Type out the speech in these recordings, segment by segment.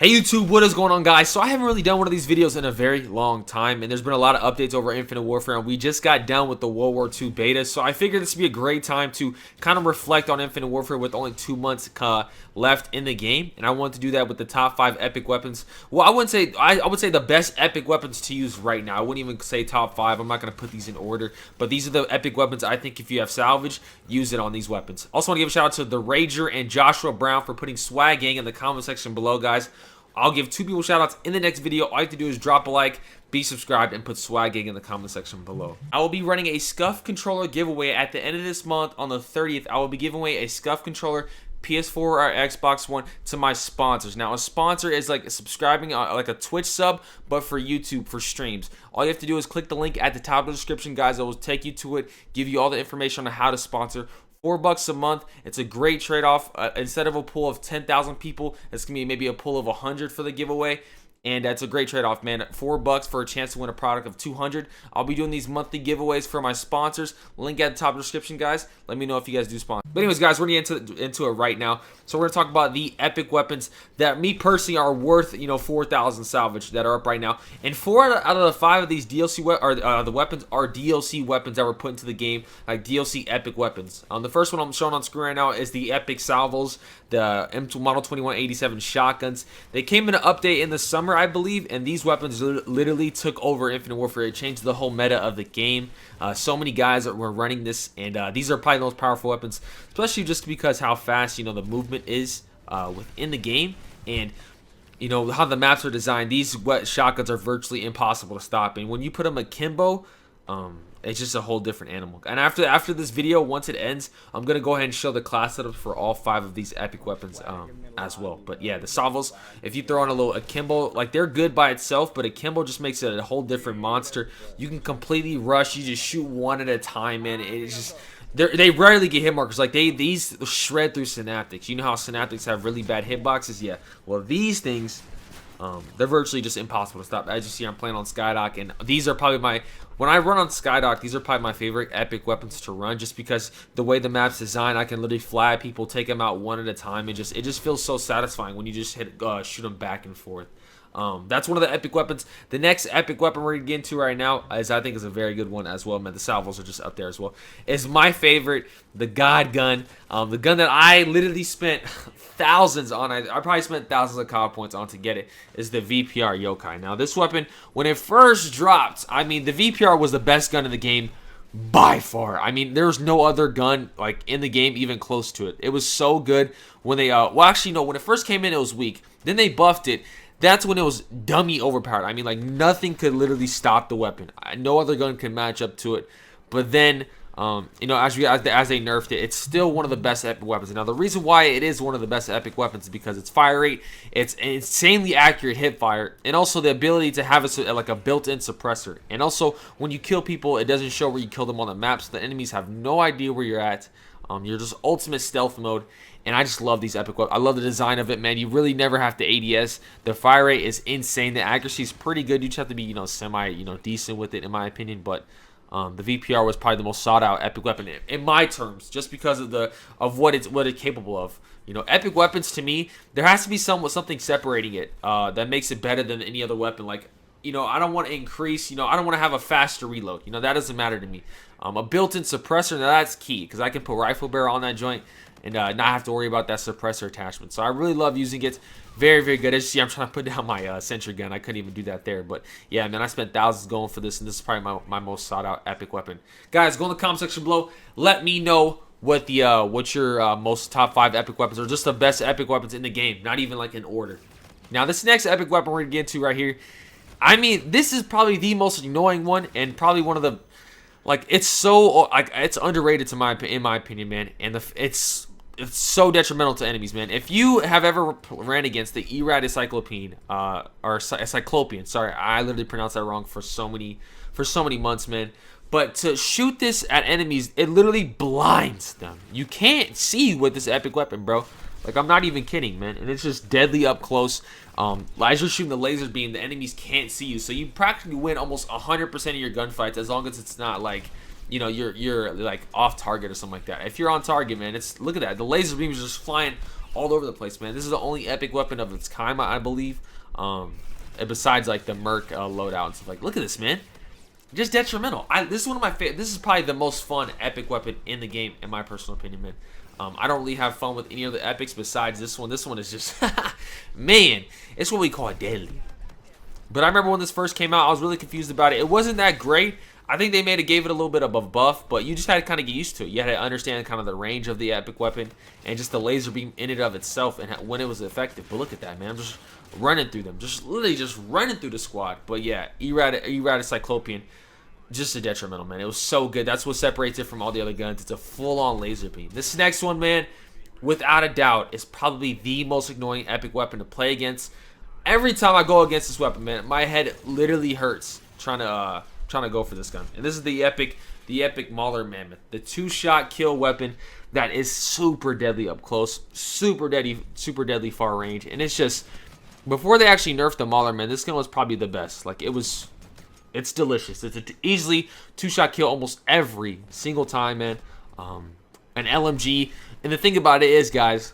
Hey YouTube, what is going on, guys? So I haven't really done one of these videos in a very long time, and there's been a lot of updates over Infinite Warfare, and we just got done with the World War II beta, so I figured this would be a great time to kind of reflect on Infinite Warfare with only 2 months left in the game, and I wanted to do that with the top 5 epic weapons. Well, I wouldn't say, I would say the best epic weapons to use right now. I wouldn't even say top 5. I'm not going to put these in order, but these are the epic weapons I think if you have salvage, use it on these weapons. Also want to give a shout out to The Rager and Joshua Brown for putting Swag Gang in the comment section below, guys. I'll give 2 people shoutouts in the next video. All you have to do is drop a like, be subscribed, and put Swag Gang in the comment section below. I will be running a Scuff controller giveaway at the end of this month on the 30th. I will be giving away a Scuff controller, PS4 or Xbox One, to my sponsors. Now, a sponsor is like subscribing, like a Twitch sub, but for YouTube, for streams. All you have to do is click the link at the top of the description, guys. It will take you to it, give you all the information on how to sponsor. $4 a month. It's a great trade-off. Instead of a pool of 10,000 people, it's gonna be maybe a pool of 100 for the giveaway. And that's a great trade-off, man. $4 for a chance to win a product of 200. I'll be doing these monthly giveaways for my sponsors. Link at the top of the description, guys. Let me know if you guys do sponsor. But anyways, guys, we're gonna get into it right now. So we're gonna talk about the epic weapons that me personally are worth, 4,000 salvage that are up right now. And 4 out of the 5 of these DLC the weapons are DLC weapons that were put into the game, like DLC epic weapons. The first one I'm showing on screen right now is the epic salvos, the Model 2187 shotguns. They came in an update in the summer, I believe, and these weapons literally took over Infinite Warfare. It changed the whole meta of the game. So many guys were running this, and these are probably the most powerful weapons, especially just because how fast the movement is within the game, and how the maps are designed. These shotguns are virtually impossible to stop, and when you put them akimbo, it's just a whole different animal. And after this video, once it ends, I'm gonna go ahead and show the class setups for all 5 of these epic weapons as well. But yeah, the salvos, if you throw on a little akimbo, like, they're good by itself, but akimbo just makes it a whole different monster. You can completely rush. You just shoot one at a time, man. It's just they rarely get hit markers. Like, these shred through synaptics. You know how synaptics have really bad hitboxes? Yeah. Well, these things, they're virtually just impossible to stop. As you see, I'm playing on Skydock, and these are probably when I run on Skydock, these are probably my favorite epic weapons to run, just because the way the map's designed, I can literally fly at people, take them out one at a time. It just feels so satisfying when you just shoot them back and forth. That's one of the epic weapons. The next epic weapon we're gonna get into right now I think is a very good one as well, man. The salvos are just up there as well. Is my favorite, the God gun, the gun that I literally spent thousands on. I probably spent thousands of COD points on to get it. Is the VPR Yokai. Now, this weapon, when it first dropped, I mean, the VPR was the best gun in the game by far. I mean, there's no other gun like in the game even close to it. It was so good when they well, actually no, when it first came in, it was weak. Then they buffed it. That's when it was dummy overpowered. I mean, like, nothing could literally stop the weapon. No other gun can match up to it. But then, as they nerfed it, it's still one of the best epic weapons. Now, the reason why it is one of the best epic weapons is because its fire rate, it's an insanely accurate hip fire, and also the ability to have like a built-in suppressor. And also, when you kill people, it doesn't show where you kill them on the map, so the enemies have no idea where you're at. You're just ultimate stealth mode, and I just love these epic weapons. I love the design of it, man. You really never have to ADS. The fire rate is insane. The accuracy is pretty good. You just have to be, semi, decent with it, in my opinion. But the VPR was probably the most sought-out epic weapon in my terms, just because of what it's capable of. Epic weapons, to me, there has to be something separating it that makes it better than any other weapon. Like, I don't want to increase, I don't want to have a faster reload. That doesn't matter to me. A built-in suppressor, now that's key, because I can put rifle barrel on that joint and not have to worry about that suppressor attachment. So I really love using it. Very, very good. As you see, I'm trying to put down my sentry gun. I couldn't even do that there. But yeah, man, I spent thousands going for this, and this is probably my most sought-out epic weapon. Guys, go in the comment section below. Let me know what your most top 5 epic weapons, or just the best epic weapons in the game. Not even like in order. Now, this next epic weapon we're going to get into right here, I mean, this is probably the most annoying one, and probably one of the, like, it's so, like, it's underrated in my opinion, man. And it's so detrimental to enemies, man. If you have ever ran against the Erad Cyclopean, sorry, I literally pronounced that wrong for so many months, man. But to shoot this at enemies, it literally blinds them. You can't see with this epic weapon, bro. Like, I'm not even kidding, man. And it's just deadly up close. As you're shooting the laser beam, the enemies can't see you. So you practically win almost 100% of your gunfights, as long as it's not like, you're like off target or something like that. If you're on target, man, look at that. The laser beam is just flying all over the place, man. This is the only epic weapon of its kind, I believe. And besides like the Merc loadout and stuff. Like, look at this, man. Just detrimental. This is one of my favorite. This is probably the most fun epic weapon in the game, in my personal opinion, man. I don't really have fun with any of the epics besides this one. This one is just, man, it's what we call deadly. But I remember when this first came out, I was really confused about it. It wasn't that great. I think they gave it a little bit of a buff, but you just had to kind of get used to it. You had to understand kind of the range of the epic weapon and just the laser beam in and of itself and when it was effective. But look at that, man. I'm just running through them. Just literally just running through the squad. But yeah, errata Cyclopean, just a detrimental, man. It was so good. That's what separates it from all the other guns. It's a full-on laser beam. This next one, man, without a doubt, is probably the most annoying epic weapon to play against. Every time I go against this weapon, man, my head literally hurts trying to go for this gun. And this is the epic Mauler Mammoth, the 2-shot kill weapon that is super deadly up close, super deadly far range. And it's just, before they actually nerfed the Mauler, man, this gun was probably the best. Like, it's delicious. It's an easily 2-shot kill almost every single time, man. An LMG, and the thing about it is, guys,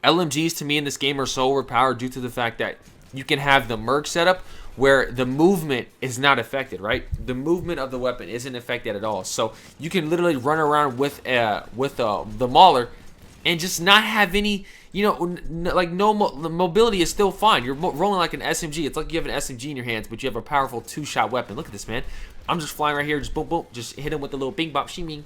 LMGs to me in this game are so overpowered due to the fact that you can have the Merc setup where the movement is not affected, right? The movement of the weapon isn't affected at all. So you can literally run around with the Mauler and just not have any, you know, the mobility is still fine. You're rolling like an SMG. It's like you have an SMG in your hands, but you have a powerful 2-shot weapon. Look at this, man. I'm just flying right here, just boom, boom, just hit him with the little bing bop shimmy.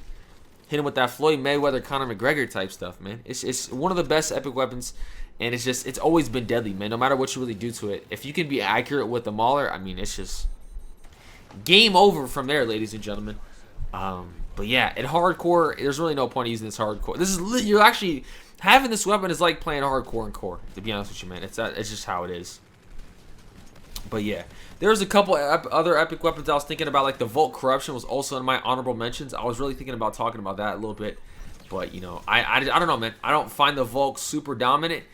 Hit him with that Floyd Mayweather, Conor McGregor type stuff, man. It's one of the best epic weapons, and it's always been deadly, man. No matter what you really do to it, if you can be accurate with the Mauler, I mean, it's just game over from there, ladies and gentlemen. But yeah, in hardcore, there's really no point using this hardcore. You're actually having this weapon is like playing hardcore and core. To be honest with you, man, it's just how it is. But yeah, there's a couple other epic weapons I was thinking about, like the Volt Corruption was also in my honorable mentions. I was really thinking about talking about that a little bit, but you know, I don't know, man. I don't find the Volt super dominant,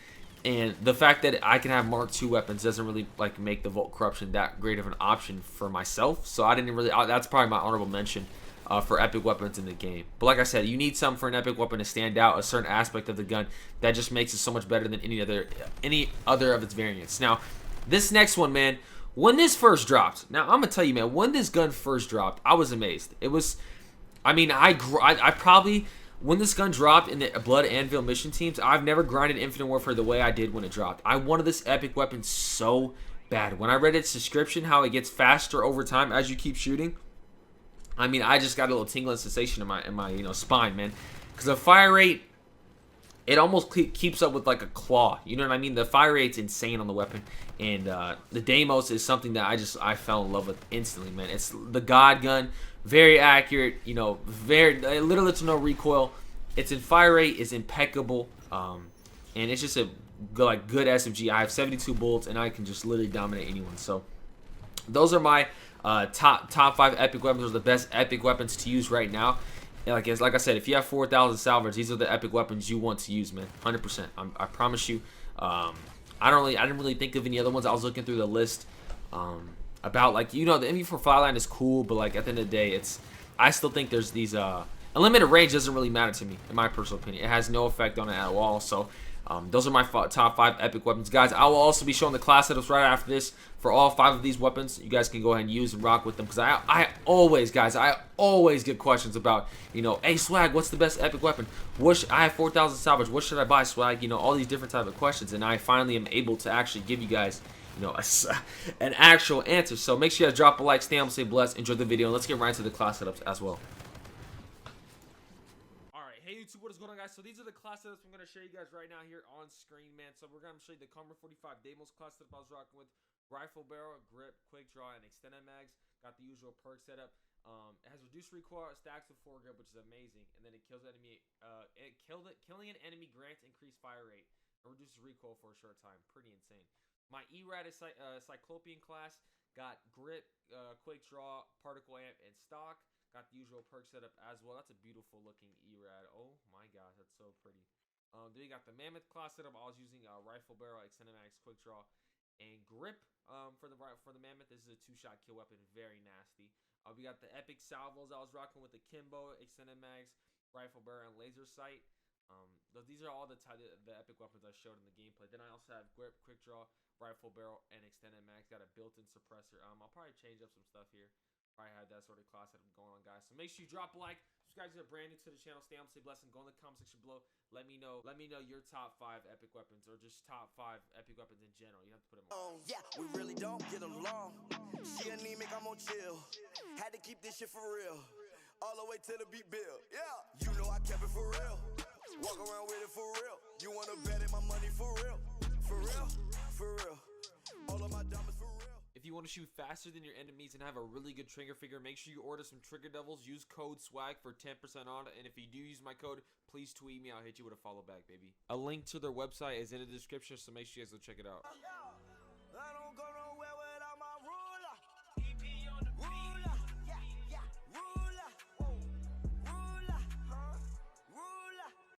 and the fact that I can have Mark II weapons doesn't really like make the Volt Corruption that great of an option for myself. So I didn't really. That's probably my honorable mention for epic weapons in the game. But like I said, you need some for an epic weapon to stand out, a certain aspect of the gun that just makes it so much better than any other of its variants. Now, this next one, man, when this first dropped, now I'm gonna tell you, man, when this gun first dropped, I was amazed. It was, I mean, I probably, when this gun dropped in the Blood Anvil mission teams, I've never grinded Infinite Warfare the way I did when it dropped. I wanted this epic weapon so bad. When I read its description, how it gets faster over time as you keep shooting, I mean, I just got a little tingling sensation in my spine, man, because the fire rate, it almost keeps up with like a claw. You know what I mean? The fire rate's insane on the weapon, and the Deimos is something that I fell in love with instantly, man. It's the God gun, very accurate. You know, very little to no recoil. Its fire rate is impeccable, and it's just a good SMG. I have 72 bullets, and I can just literally dominate anyone. So those are my top 5 epic weapons. Those are the best epic weapons to use right now. Like I said, if you have 4,000 salvage, these are the epic weapons you want to use, man. 100%. I promise you. I didn't really think of any other ones. I was looking through the list about, like, you know, the MV4 Flatline is cool, but like at the end of the day, I still think there's these unlimited range doesn't really matter to me, in my personal opinion. It has no effect on it at all. So those are my top 5 epic weapons, guys. I will also be showing the class setups right after this for all 5 of these weapons. You guys can go ahead and use and rock with them, because I always get questions about, you know, hey Swag, what's the best epic weapon? I have 4,000 salvage. What should I buy, Swag? You know, all these different type of questions, and I finally am able to actually give you guys, you know, an actual answer. So make sure you guys drop a like, stay home, stay blessed, enjoy the video, and let's get right into the class setups as well. Hey YouTube, what is going on, guys? So these are the class setups I'm going to show you guys right now here on screen, man. So we're going to show you the Comer 45 Deimos class setup I was rocking with. Rifle barrel, grip, quick draw, and extended mags. Got the usual perk setup. It has reduced recoil, stacks with foregrip, which is amazing. And then it kills enemy. Killing an enemy grants increased fire rate and reduces recoil for a short time. Pretty insane. My errata Cyclopean class got grip, quick draw, particle amp, and stock. Got the usual perk setup as well. That's a beautiful looking errata. Oh my gosh, that's so pretty. Then you got the Mammoth class setup. I was using a rifle barrel, extended mags, quick draw, and grip for the Mammoth. This is a 2-shot kill weapon, very nasty. We got the epic salvos. I was rocking with the Kimbo, extended mags, rifle barrel, and laser sight. These are all the epic weapons I showed in the gameplay. Then I also have grip, quick draw, rifle barrel, and extended mags. Got a built-in suppressor. I'll probably change up some stuff here. Probably have that sort of class setup going on, guys. So make sure you drop a like, subscribe if you're brand new to the channel. Stay on, stay blessed, and go in the comment section below. Let me know your top 5 epic weapons, or just top 5 epic weapons in general. You have to put them on. Yeah, we really don't get along. She anemic, I'm on chill. Had to keep this shit for real. All the way to the beat bill. Yeah, you know I kept it for real. Walk around with it for real. You wanna bet it, my money for real. For real, for real. All of my diamonds for real. If you want to shoot faster than your enemies and have a really good trigger figure, make sure you order some Trigger Devils. Use code SWAG for 10% on it. And if you do use my code, please tweet me. I'll hit you with a follow back, baby. A link to their website is in the description, so make sure you guys go check it out.